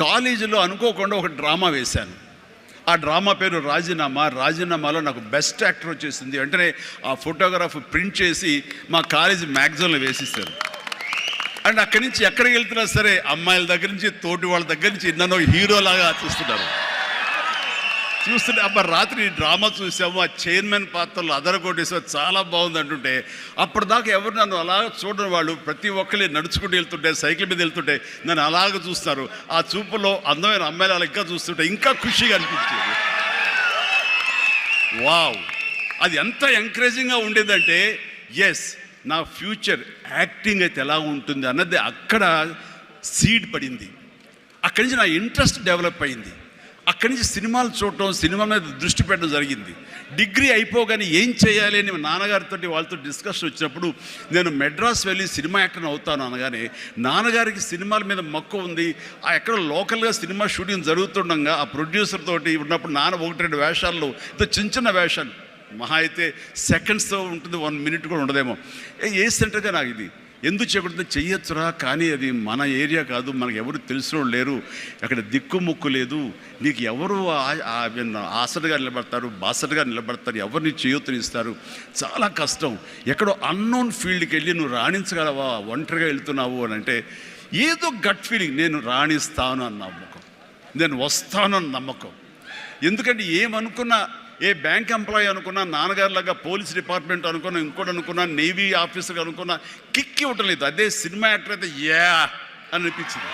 కాలేజీలో అనుకోకుండా ఒక డ్రామా వేశాను. ఆ డ్రామా పేరు రాజీనామా. రాజీనామాలో నాకు బెస్ట్ యాక్టర్ వచ్చేసింది. వెంటనే ఆ ఫోటోగ్రాఫ్ ప్రింట్ చేసి మా కాలేజీ మ్యాగజైన్లో వేసిస్తారు. అండ్ అక్కడి నుంచి ఎక్కడికి వెళ్తున్నా సరే అమ్మాయిల దగ్గర నుంచి తోటి వాళ్ళ దగ్గర నుంచి నన్ను హీరోలాగా చూస్తుంటే అప్పుడు రాత్రి డ్రామా చూసాము. ఆ చైర్మన్ పాత్రలు అదరగొట్టేసా, చాలా బాగుంది అంటుంటే అప్పటిదాకా ఎవరు నన్ను అలా చూడని వాళ్ళు ప్రతి ఒక్కరి నడుచుకుంటూ వెళ్తుంటే, సైకిల్ మీద వెళ్తుంటే నన్ను అలాగ చూస్తారు. ఆ చూపులో అందమైన అమ్మాయిలు అలా ఇంకా చూస్తుంటే ఇంకా ఖుషిగా అనిపించేది. వావ్, అది ఎంత ఎంకరేజింగ్గా ఉండేదంటే ఎస్, నా ఫ్యూచర్ యాక్టింగ్ అయితే ఎలా ఉంటుంది అన్నది అక్కడ సీడ్ పడింది. అక్కడి నుంచి నా ఇంట్రెస్ట్ డెవలప్ అయింది. అక్కడి నుంచి సినిమాలు చూడటం, సినిమా మీద దృష్టి పెట్టడం జరిగింది. డిగ్రీ అయిపోగానే ఏం చేయాలి అని నాన్నగారితో వాళ్ళతో డిస్కషన్ వచ్చినప్పుడు నేను మెడ్రాస్ వెళ్ళి సినిమా యాక్టర్ అవుతాను అనగానే నాన్నగారికి సినిమాల మీద మక్కువ ఉంది. ఆ ఎక్కడ లోకల్గా సినిమా షూటింగ్ జరుగుతుండగా ఆ ప్రొడ్యూసర్ తోటి ఉన్నప్పుడు నాన్న 1-2 వేషాల్లో చిన్న చిన్న వేషాలు, మహా అయితే సెకండ్స్తో ఉంటుంది, 1 మినిట్ కూడా ఉండదేమో. ఏ సెంటర్గా నాకు ఇది ఎందుకు చేయకూడదు, చెయ్యొచ్చురా, కానీ అది మన ఏరియా కాదు, మనకు ఎవరు తెలిసిన లేరు, అక్కడ దిక్కుముక్కు లేదు, నీకు ఎవరు ఆసటగా నిలబడతారు, బాసటగా నిలబడతారు, ఎవరిని చేయొత్తునిస్తారు, చాలా కష్టం, ఎక్కడో అన్నోన్ ఫీల్డ్కి వెళ్ళి నువ్వు రాణించగలవా, ఒంటరిగా వెళ్తున్నావు అని అంటే ఏదో గట్ ఫీలింగ్, నేను రాణిస్తాను అన్న నమ్మకం, నేను వస్తాను అన్న నమ్మకం. ఎందుకంటే ఏమనుకున్నా, ఏ బ్యాంక్ ఎంప్లాయీ అనుకున్నా, నాన్నగారిలాగా పోలీస్ డిపార్ట్మెంట్ అనుకున్నా, ఇంకోటి అనుకున్నా, నేవీ ఆఫీసర్ అనుకున్నా కిక్ ఇవ్వటం లేదు. అదే సినిమా యాక్టర్ అయితే యా అని అనిపించింది.